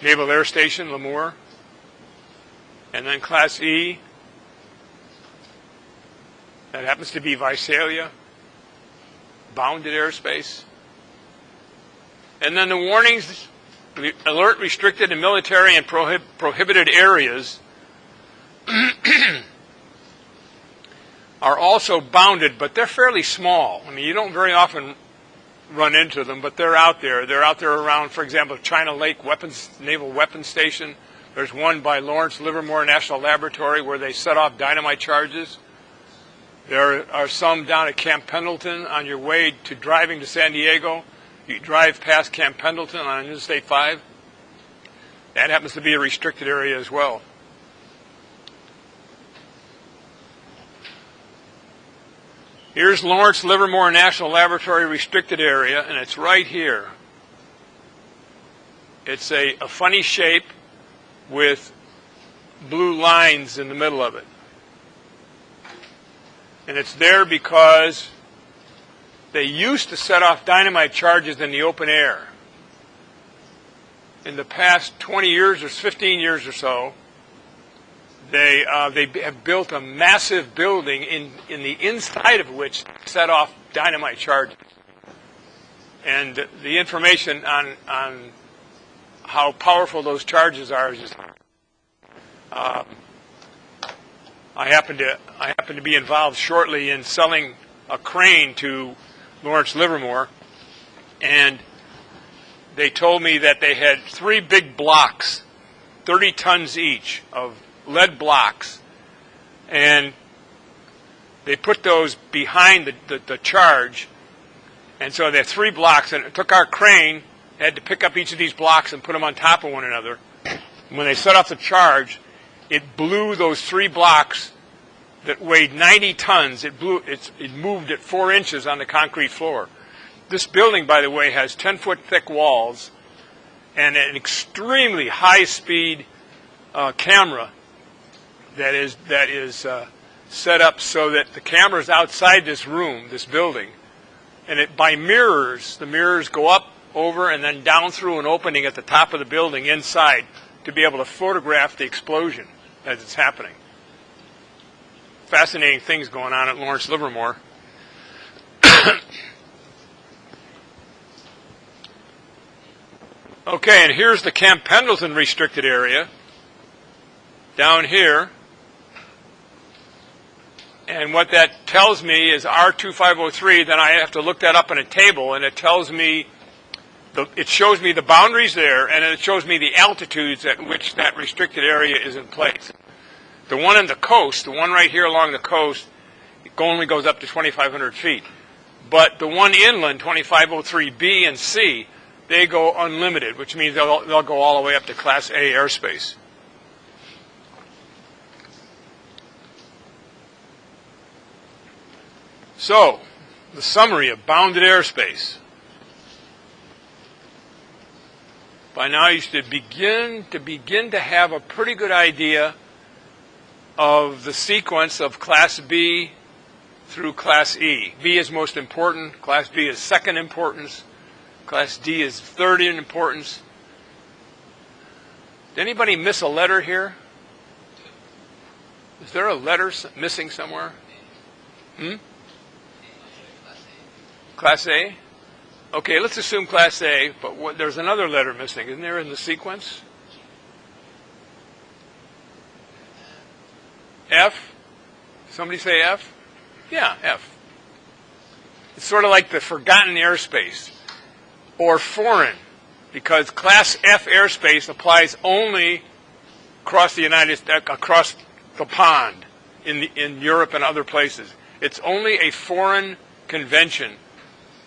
Naval Air Station, Lemoore. And then Class E, that happens to be Visalia, bounded airspace. And then the warnings, alert restricted and military and prohibited areas are also bounded, but they're fairly small. I mean, you don't very often run into them, but they're out there. They're out there around, for example, China Lake Naval Weapons Station. There's one by Lawrence Livermore National Laboratory where they set off dynamite charges. There are some down at Camp Pendleton on your way to driving to San Diego. You drive past Camp Pendleton on Interstate 5. That happens to be a restricted area as well. Here's Lawrence Livermore National Laboratory restricted area, and it's right here. It's a funny shape with blue lines in the middle of it. And it's there because they used to set off dynamite charges in the open air. In the past 20 years or 15 years or so, they have built a massive building in the inside of which set off dynamite charges. And the information on how powerful those charges are is just I happen to be involved shortly in selling a crane to Lawrence Livermore, and they told me that they had 3 big blocks, 30 tons each of lead blocks, and they put those behind the charge, and so they have 3 blocks, and it took our crane, had to pick up each of these blocks and put them on top of one another. And when they set off the charge, it blew those 3 blocks that weighed 90 tons. It moved at 4 inches on the concrete floor. This building, by the way, has 10-foot thick walls and an extremely high-speed camera that is set up so that the camera is outside this room, this building, and by mirrors, the mirrors go up, over, and then down through an opening at the top of the building inside to be able to photograph the explosion as it's happening. Fascinating things going on at Lawrence Livermore. Okay, and here's the Camp Pendleton restricted area down here. And what that tells me is R2503, then I have to look that up in a table, and it tells me, it shows me the boundaries there, and it shows me the altitudes at which that restricted area is in place. The one on the coast, the one right here along the coast, it only goes up to 2,500 feet. But the one inland, 2503B and C, they go unlimited, which means they'll go all the way up to Class A airspace. So, the summary of bounded airspace. By now you should begin to have a pretty good idea of the sequence of Class B through Class E. B is most important, Class B is second importance, Class D is third in importance. Did anybody miss a letter here? Is there a letter missing somewhere? Class A? Okay, let's assume Class A, but there's another letter missing, isn't there, in the sequence? F? Somebody say F? Yeah, F. It's sort of like the forgotten airspace, or foreign, because Class F airspace applies only across across the pond in Europe and other places. It's only a foreign convention.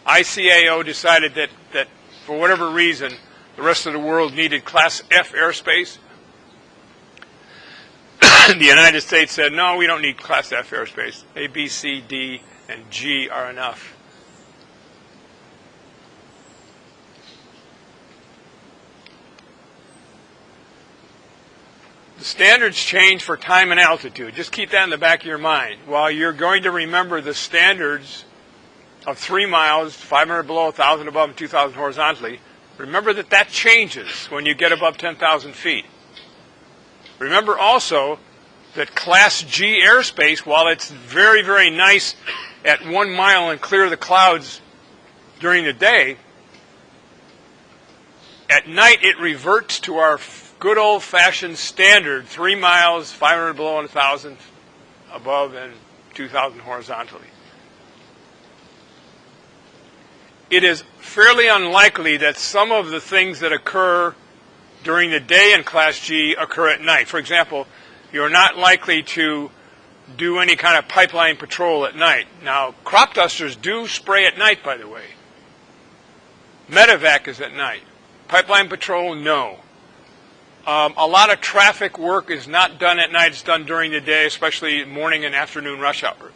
ICAO decided that for whatever reason, the rest of the world needed Class F airspace. The United States said, no, we don't need Class F airspace. A, B, C, D, and G are enough. The standards change for time and altitude. Just keep that in the back of your mind. While you're going to remember the standards of 3 miles, 500 below, 1,000 above, and 2,000 horizontally, remember that changes when you get above 10,000 feet. Remember also that Class G airspace, while it's very, very nice at 1 mile and clear the clouds during the day, at night it reverts to our good old-fashioned standard, 3 miles, 500 below, and 1,000 above, and 2,000 horizontally. It is fairly unlikely that some of the things that occur during the day in Class G occur at night. For example, you're not likely to do any kind of pipeline patrol at night. Now, crop dusters do spray at night, by the way. Medevac is at night. Pipeline patrol, no. A lot of traffic work is not done at night. It's done during the day, especially morning and afternoon rush hour.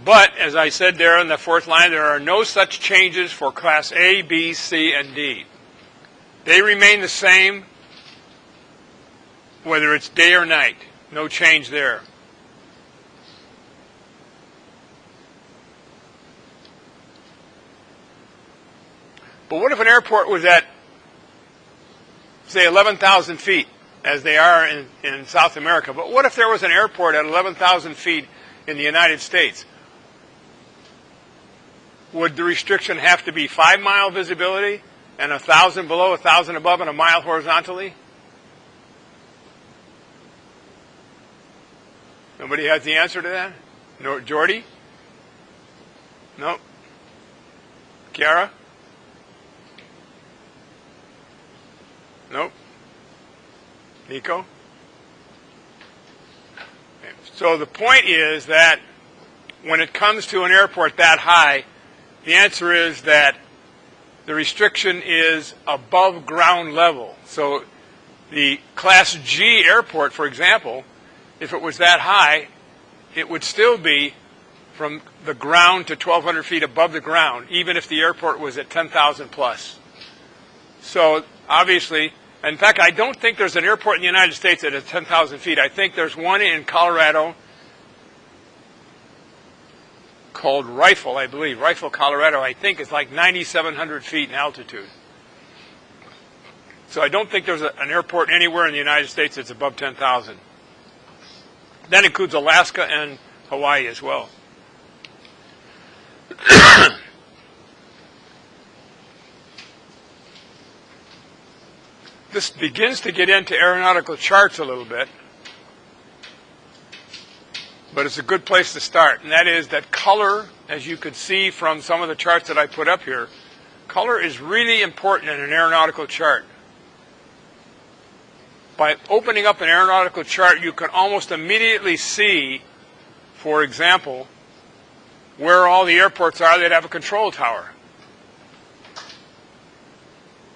But, as I said there in the fourth line, there are no such changes for Class A, B, C, and D. They remain the same whether it's day or night. No change there. But what if an airport was at, say, 11,000 feet, as they are in South America? But what if there was an airport at 11,000 feet in the United States? Would the restriction have to be 5-mile visibility and 1,000 below, 1,000 above, and a mile horizontally? Nobody has the answer to that? No, Jordy? No? Kiara? Nope. Nico? So the point is that when it comes to an airport that high, the answer is that the restriction is above ground level. So the Class G airport, for example, if it was that high, it would still be from the ground to 1,200 feet above the ground, even if the airport was at 10,000 plus. So obviously, in fact, I don't think there's an airport in the United States that is 10,000 feet. I think there's one in Colorado called Rifle, I believe. Rifle, Colorado, I think is like 9,700 feet in altitude. So I don't think there's an airport anywhere in the United States that's above 10,000. That includes Alaska and Hawaii as well. This begins to get into aeronautical charts a little bit, but it's a good place to start, and that is that color, as you could see from some of the charts that I put up here, color is really important in an aeronautical chart. By opening up an aeronautical chart, you can almost immediately see, for example, where all the airports are that have a control tower,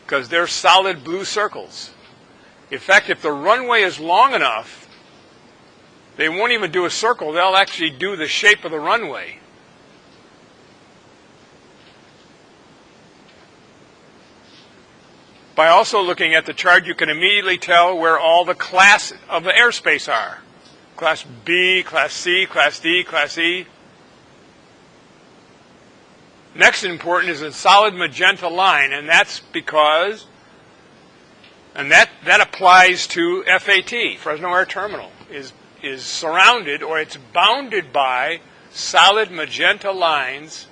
because they're solid blue circles. In fact, if the runway is long enough, they won't even do a circle. They'll actually do the shape of the runway. By also looking at the chart, you can immediately tell where all the class of the airspace are. Class B, Class C, Class D, Class E. Next important is a solid magenta line, and that's because, and that applies to FAT, Fresno Air Terminal, is surrounded, or it's bounded by solid magenta lines,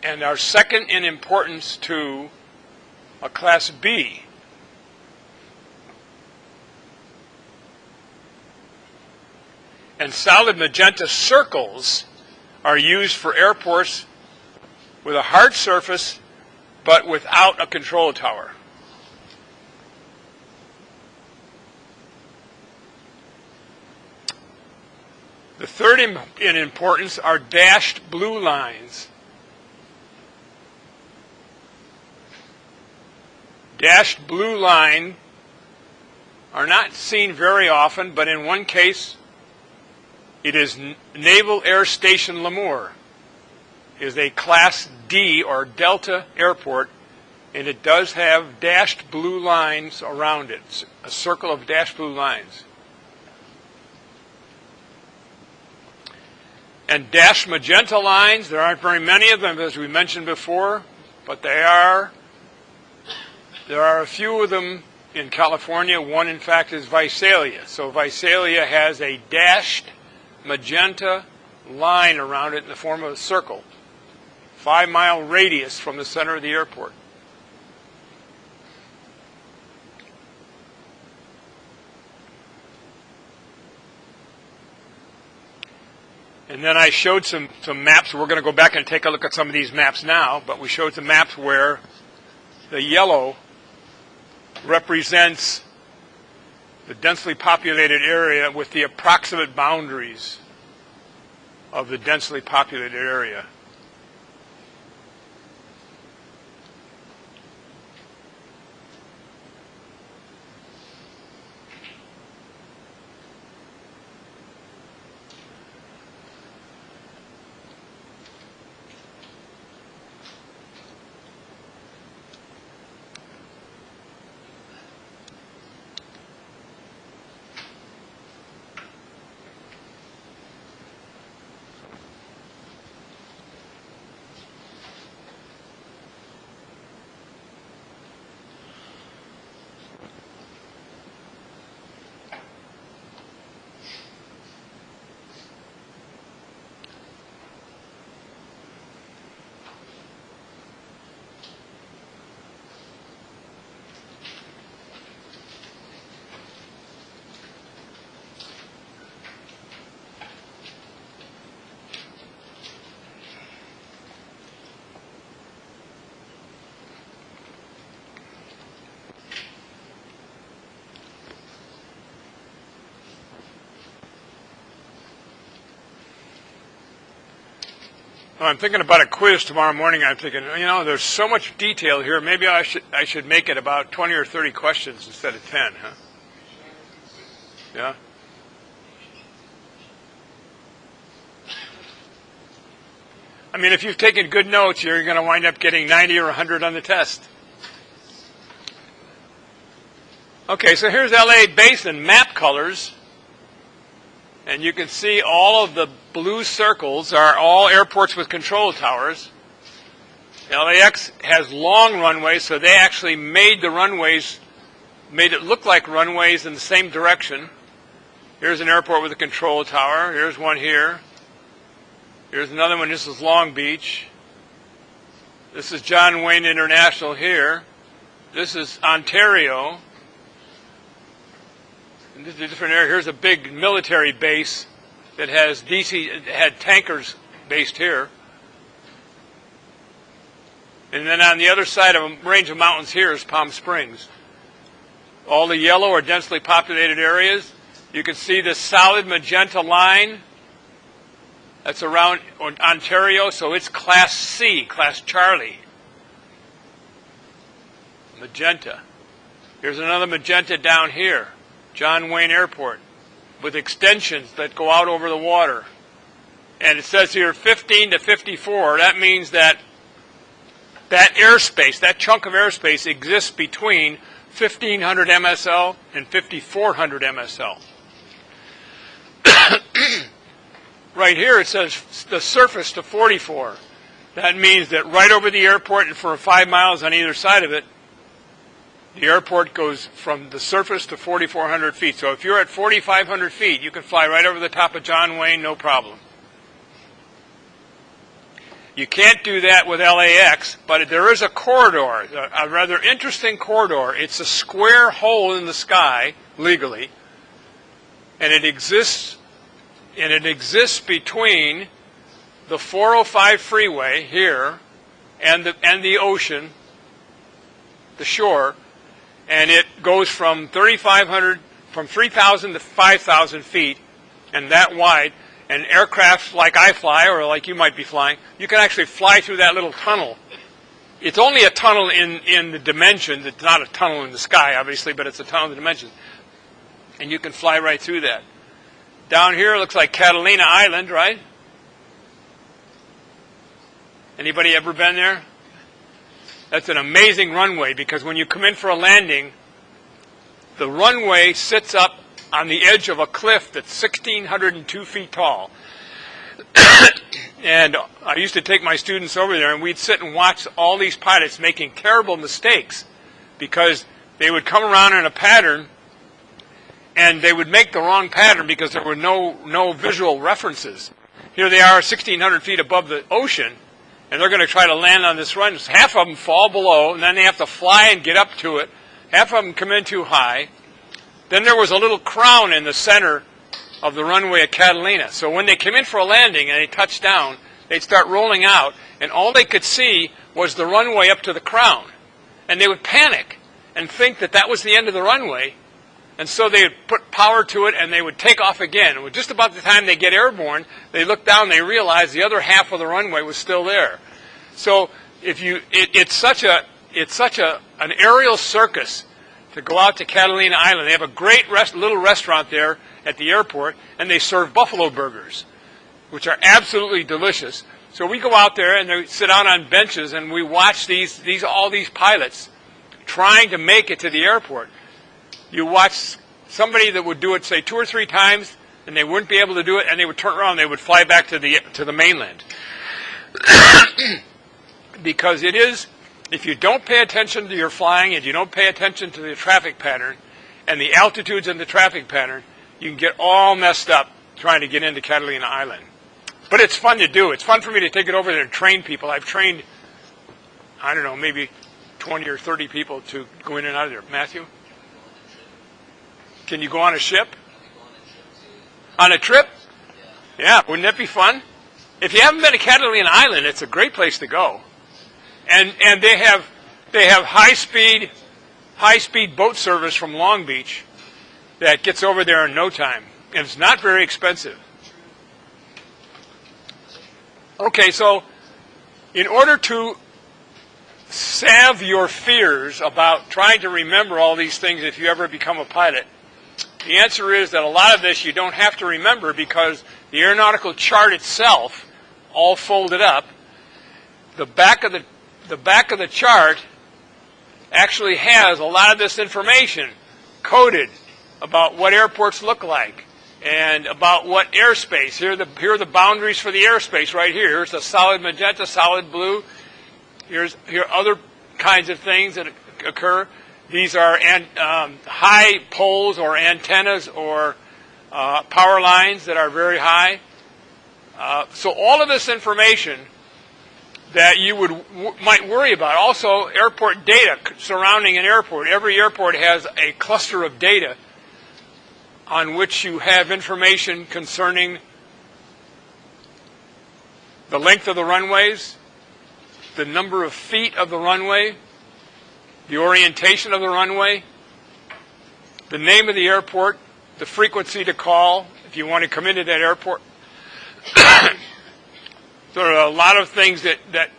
and are second in importance to a Class B. And solid magenta circles are used for airports with a hard surface but without a control tower. The third in importance are dashed blue lines. Dashed blue line are not seen very often, but in one case, it is Naval Air Station Lemoore. It is a Class D or Delta airport, and it does have dashed blue lines around it, it's a circle of dashed blue lines. And dashed magenta lines, there aren't very many of them, as we mentioned before, but there are a few of them in California. One, in fact, is Visalia. So Visalia has a dashed magenta line around it in the form of a circle, 5-mile radius from the center of the airport. And then I showed some maps. We're going to go back and take a look at some of these maps now, but we showed some maps where The yellow represents the densely populated area with the approximate boundaries of the densely populated area. Well, I'm thinking about a quiz tomorrow morning. I'm thinking, there's so much detail here. Maybe I should make it about 20 or 30 questions instead of 10, huh? Yeah? I mean, if you've taken good notes, you're going to wind up getting 90 or 100 on the test. Okay, so here's LA Basin map colors. And you can see all of the blue circles are all airports with control towers. LAX has long runways, so they actually made the runways, made it look like runways in the same direction. Here's an airport with a control tower. Here's one here. Here's another one. This is Long Beach. This is John Wayne International here. This is Ontario. And this is a different area. Here's a big military base that had tankers based here. And then on the other side of a range of mountains here is Palm Springs. All the yellow are densely populated areas. You can see the solid magenta line. That's around Ontario, so it's Class C, Class Charlie. Magenta. Here's another magenta down here. John Wayne Airport, with extensions that go out over the water. And it says here 15 to 54. That means that airspace, that chunk of airspace exists between 1,500 MSL and 5,400 MSL. Right here it says the surface to 44. That means that right over the airport and for 5 miles on either side of it, the airport goes from the surface to 4,400 feet. So if you're at 4,500 feet, you can fly right over the top of John Wayne, no problem. You can't do that with LAX, but there is a corridor, a rather interesting corridor. It's a square hole in the sky, legally, and it exists between the 405 freeway here and the ocean, the shore. And it goes from 3,000 to 5,000 feet, and that wide. And aircraft like I fly, or like you might be flying, you can actually fly through that little tunnel. It's only a tunnel in the dimensions. It's not a tunnel in the sky, obviously, but it's a tunnel in the dimensions. And you can fly right through that. Down here it looks like Catalina Island, right? Anybody ever been there? That's an amazing runway, because when you come in for a landing, the runway sits up on the edge of a cliff that's 1,602 feet tall. And I used to take my students over there, and we'd sit and watch all these pilots making terrible mistakes, because they would come around in a pattern, and they would make the wrong pattern because there were no visual references. Here they are 1,600 feet above the ocean, and they're going to try to land on this run. Half of them fall below, and then they have to fly and get up to it. Half of them come in too high. Then there was a little crown in the center of the runway at Catalina. So when they came in for a landing and they touched down, they'd start rolling out, and all they could see was the runway up to the crown. and they would panic and think that that was the end of the runway. And so they would put power to it, and they would take off again. And just about the time they get airborne, they look down, they realize the other half of the runway was still there. So it's such an aerial circus to go out to Catalina Island. They have a great little restaurant there at the airport, and they serve buffalo burgers, which are absolutely delicious. So we go out there, and they sit down on benches, and we watch all these pilots trying to make it to the airport. You watch somebody that would do it, say, 2 or 3 times, and they wouldn't be able to do it, and they would turn around and they would fly back to the mainland. Because it is, if you don't pay attention to your flying and you don't pay attention to the traffic pattern and the altitudes and the traffic pattern, you can get all messed up trying to get into Catalina Island. But it's fun to do. It's fun for me to take it over there and train people. I've trained, I don't know, maybe 20 or 30 people to go in and out of there. Matthew? Can you go on a ship? On a trip? Yeah, wouldn't that be fun? If you haven't been to Catalina Island, it's a great place to go. And they have high speed boat service from Long Beach that gets over there in no time. And it's not very expensive. Okay, so in order to salve your fears about trying to remember all these things if you ever become a pilot, the answer is that a lot of this you don't have to remember because the aeronautical chart itself, all folded up, the back of the chart actually has a lot of this information coded about what airports look like and about what airspace. Here are the boundaries for the airspace right here. Here's a solid magenta, solid blue. Here are other kinds of things that occur. These are high poles or antennas or power lines that are very high. So all of this information that you might worry about. Also, airport data surrounding an airport. Every airport has a cluster of data on which you have information concerning the length of the runways, the number of feet of the runway, the orientation of the runway, the name of the airport, the frequency to call if you want to come into that airport. There are a lot of things that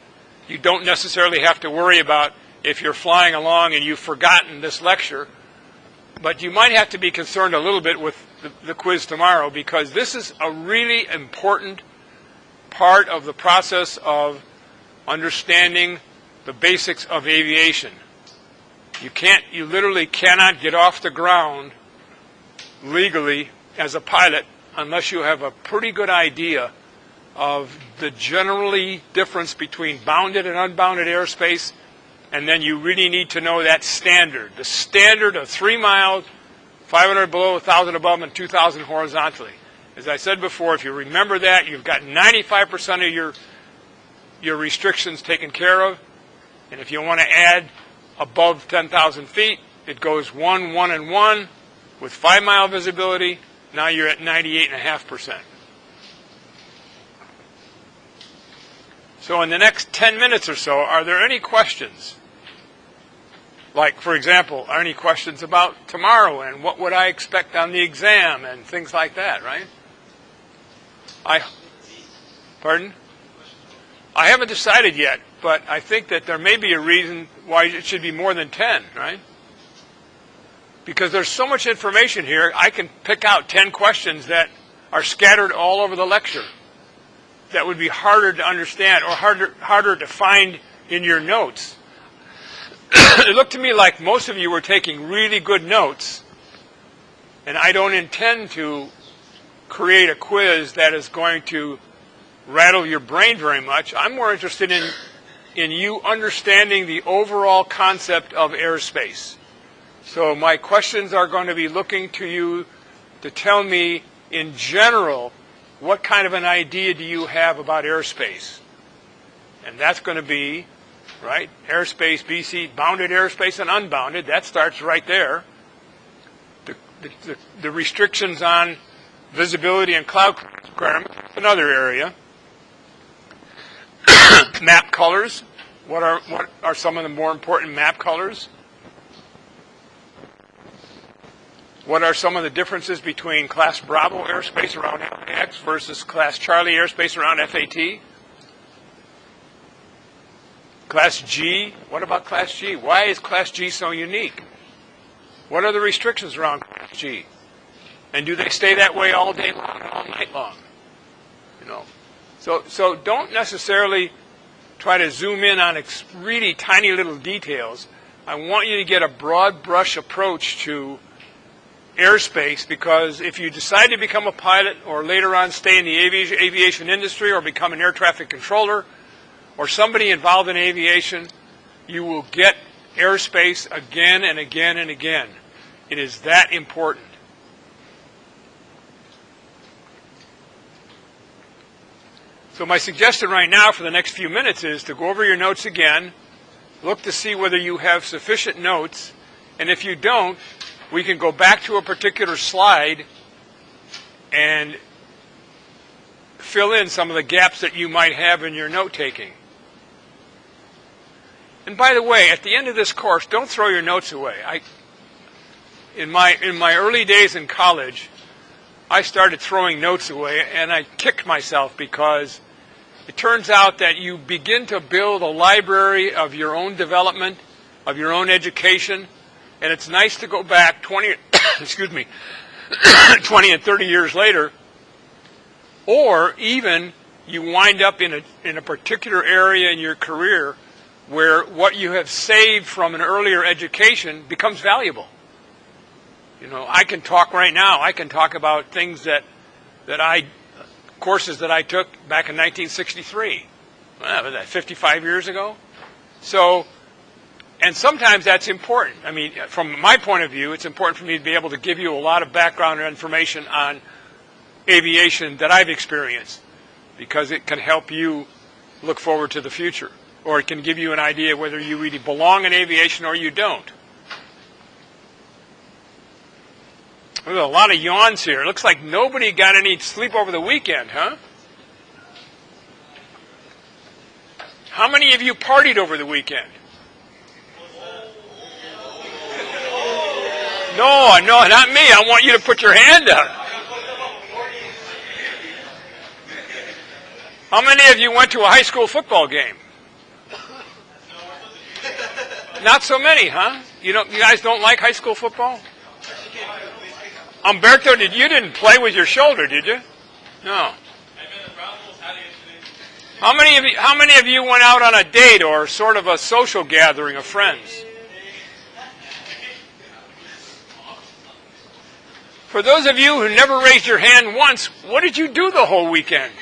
you don't necessarily have to worry about if you're flying along and you've forgotten this lecture. But you might have to be concerned a little bit with the quiz tomorrow because this is a really important part of the process of understanding the basics of aviation. You literally cannot get off the ground legally as a pilot unless you have a pretty good idea of the generally difference between bounded and unbounded airspace, and then you really need to know that standard. The standard of 3 miles, 500 below, 1,000 above, and 2,000 horizontally. As I said before, if you remember that, you've got 95% of your restrictions taken care of, and if you want to add above 10,000 feet, it goes 1, 1, and 1 with 5-mile visibility. Now you're at 98.5%. So in the next 10 minutes or so, are there any questions? Like, for example, are any questions about tomorrow and what would I expect on the exam and things like that, right? Pardon? I haven't decided yet, but I think that there may be a reason why it should be more than 10, right? Because there's so much information here, I can pick out 10 questions that are scattered all over the lecture that would be harder to understand or harder to find in your notes. It looked to me like most of you were taking really good notes, and I don't intend to create a quiz that is going to rattle your brain very much. I'm more interested in you understanding the overall concept of airspace. So my questions are going to be looking to you to tell me, in general, what kind of an idea do you have about airspace? And that's going to be, right, airspace, BC, bounded airspace and unbounded. That starts right there. The restrictions on visibility and cloud requirement, another area. Map colors, What are some of the more important map colors? What are some of the differences between Class Bravo airspace around LAX versus Class Charlie airspace around FAT? Class G, what about Class G? Why is Class G so unique? What are the restrictions around Class G? And do they stay that way all day long and all night long? So don't necessarily try to zoom in on really tiny little details. I want you to get a broad brush approach to airspace, because if you decide to become a pilot or later on stay in the aviation industry or become an air traffic controller or somebody involved in aviation, you will get airspace again and again and again. It is that important. So my suggestion right now for the next few minutes is to go over your notes again, look to see whether you have sufficient notes, and if you don't, we can go back to a particular slide and fill in some of the gaps that you might have in your note-taking. And by the way, at the end of this course, don't throw your notes away. In my early days in college, I started throwing notes away, and I kicked myself because it turns out that you begin to build a library of your own development, of your own education, and it's nice to go back 20 and 30 years later, or even you wind up in a particular area in your career where what you have saved from an earlier education becomes valuable. I can talk right now. I can talk about things courses that I took back in 1963. Well, was that 55 years ago? And sometimes that's important. I mean, from my point of view, it's important for me to be able to give you a lot of background information on aviation that I've experienced, because it can help you look forward to the future, or it can give you an idea whether you really belong in aviation or you don't. There's a lot of yawns here. It looks like nobody got any sleep over the weekend, huh? How many of you partied over the weekend? No, not me. I want you to put your hand up. How many of you went to a high school football game? Not so many, huh? You guys don't like high school football? Umberto, you didn't play with your shoulder, did you? No. How many of you went out on a date or sort of a social gathering of friends? For those of you who never raised your hand once, what did you do the whole weekend?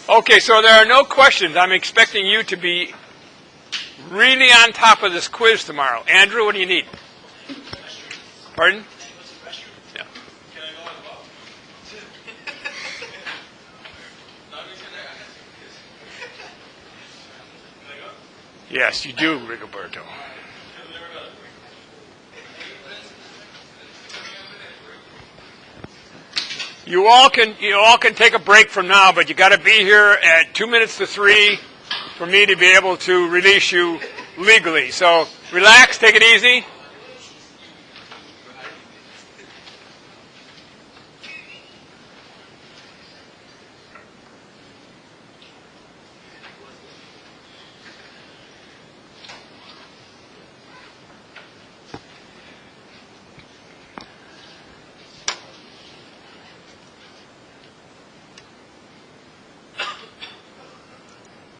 Okay, so there are no questions. I'm expecting you to be really on top of this quiz tomorrow. Andrew, what do you need? Pardon? Yeah. Yes, you do, Rigoberto. You all can take a break from now, but you got to be here at 2 minutes to 3 for me to be able to release you legally. So relax, take it easy.